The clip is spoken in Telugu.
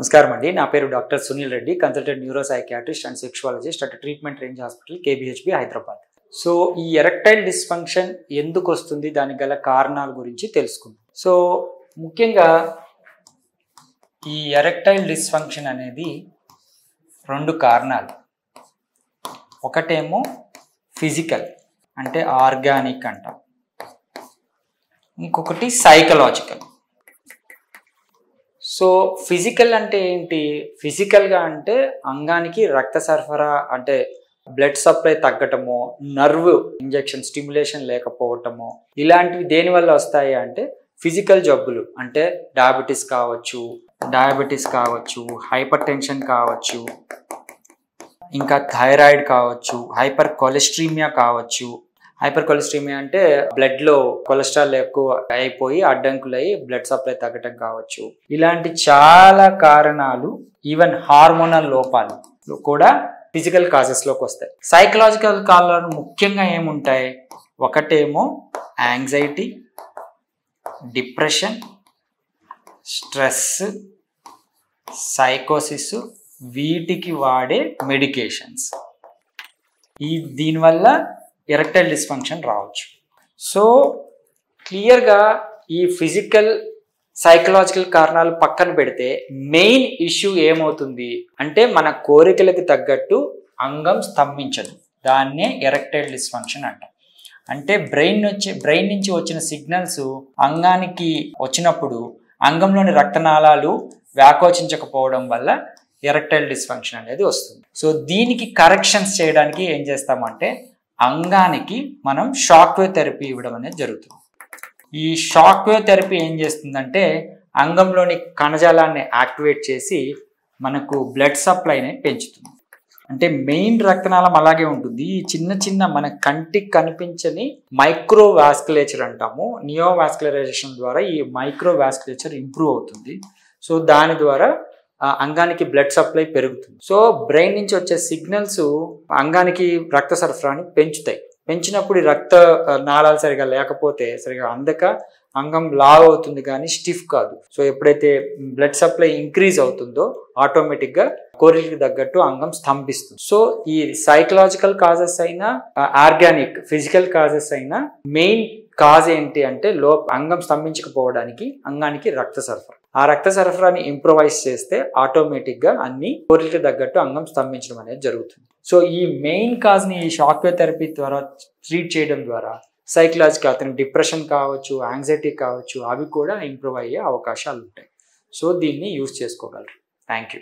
నమస్కారం అండి. నా పేరు doctor Sunil Reddy, consultant neuro psychiatrist and sexologist at treatment range hospital KBHB Hyderabad. So ఈ ఎరెక్టైల్ డిస్ఫంక్షన్ ఎందుకు వస్తుంది, దానికి గల కారణాల గురించి తెలుసుకుందాం. సో ముఖ్యంగా ఈ ఎరెక్టైల్ డిస్ఫంక్షన్ అనేది రెండు కారణాలు. ఒకటేమో ఫిజికల్ అంటే ఆర్గానిక్ అంటాం, ఇంకొకటి సైకలాజికల్. సో ఫిజికల్ అంటే ఏంటి? ఫిజికల్గా అంటే అంగానికి రక్త సరఫరా అంటే బ్లడ్ సప్లై తగ్గటమో, నర్వ్ ఇంజెక్షన్ స్టిమ్యులేషన్ లేకపోవటమో, ఇలాంటివి దేనివల్ల వస్తాయి అంటే ఫిజికల్ జబ్బులు అంటే డయాబెటీస్ కావచ్చు, హైపర్ టెన్షన్ కావచ్చు, ఇంకా థైరాయిడ్ కావచ్చు, హైపర్ కొలెస్ట్రీమియా కావచ్చు. హైపర్ కొలెస్ట్రీమియా అంటే బ్లడ్లో కొలెస్ట్రాల్ ఎక్కువ అయిపోయి అడ్డంకులై బ్లడ్ సప్లై తగ్గటం కావచ్చు. ఇలాంటి చాలా కారణాలు, ఈవెన్ హార్మోనల్ లోపాలు కూడా ఫిజికల్ కాజెస్లోకి వస్తాయి. సైకలాజికల్ కారణాలు ముఖ్యంగా ఏముంటాయి? ఒకటేమో యాంగ్జైటీ, డిప్రెషన్, స్ట్రెస్, సైకోసిస్, వీటికి వాడే మెడికేషన్స్. దీనివల్ల ఎరెక్టైల్ డిస్ఫంక్షన్ రావచ్చు. సో క్లియర్గా ఈ ఫిజికల్ సైకలాజికల్ కారణాలు పక్కన పెడితే మెయిన్ ఇష్యూ ఏమవుతుంది అంటే మన కోరికలకు తగ్గట్టు అంగం స్తంభించదు. దాన్నే ఎరెక్టైల్ డిస్ఫంక్షన్ అంటాం. అంటే బ్రెయిన్ నుంచి వచ్చిన సిగ్నల్స్ అంగానికి వచ్చినప్పుడు అంగంలోని రక్తనాళాలు వ్యాకోచించకపోవడం వల్ల ఎరెక్టైల్ డిస్ఫంక్షన్ అనేది వస్తుంది. సో దీనికి కరెక్షన్స్ చేయడానికి ఏం చేస్తామంటే అంగానికి మనం షాక్ వేవ్ థెరపీ ఇవ్వడం అనేది జరుగుతుంది. ఈ షాక్ వేవ్ థెరపీ ఏం చేస్తుందంటే అంగంలోని కణజాలాన్ని యాక్టివేట్ చేసి మనకు బ్లడ్ సప్లైని పెంచుతుంది. అంటే మెయిన్ రక్తనాళం అలాగే ఉంటుంది. ఈ చిన్న మన కంటికి కనిపించని మైక్రో వాస్కులేచర్ అంటాము. నియో వాస్కులరైజేషన్ ద్వారా ఈ మైక్రో వాస్కులేచర్ ఇంప్రూవ్ అవుతుంది. సో దాని ద్వారా అంగానికి బ్లడ్ సప్లై పెరుగుతుంది. సో బ్రెయిన్ నుంచి వచ్చే సిగ్నల్స్ అంగానికి రక్త సరఫరాని పెంచుతాయి. పెంచినప్పుడు ఈ రక్త నాళాలు సరిగా లేకపోతే సరిగా అందక అంగం లావ్ అవుతుంది కానీ స్టిఫ్ కాదు. సో ఎప్పుడైతే బ్లడ్ సప్లై ఇంక్రీజ్ అవుతుందో ఆటోమేటిక్గా కోరికకి తగ్గట్టు అంగం స్తంభిస్తుంది. సో ఈ సైకలాజికల్ కాజెస్ అయినా ఆర్గానిక్ ఫిజికల్ కాజెస్ అయినా మెయిన్ కాజ్ ఏంటి అంటే అంగం స్తంభించకపోవడానికి అంగానికి రక్త సరఫరా. ఆ రక్త సరఫరాని ఇంప్రూవైజ్ చేస్తే ఆటోమేటిక్గా అన్ని కోరికలకు తగ్గట్టు అంగం స్తంభించడం అనేది జరుగుతుంది. సో ఈ మెయిన్ కాజ్ని ఈ షాక్ వేవ్ థెరపీ ద్వారా ట్రీట్ చేయడం ద్వారా సైకలాజికల్ అతనికి డిప్రెషన్ కావచ్చు, యాంగ్జైటీ కావచ్చు, అవి కూడా ఇంప్రూవ్ అయ్యే అవకాశాలు ఉంటాయి. సో దీన్ని యూజ్ చేసుకోగలరు. Thank you.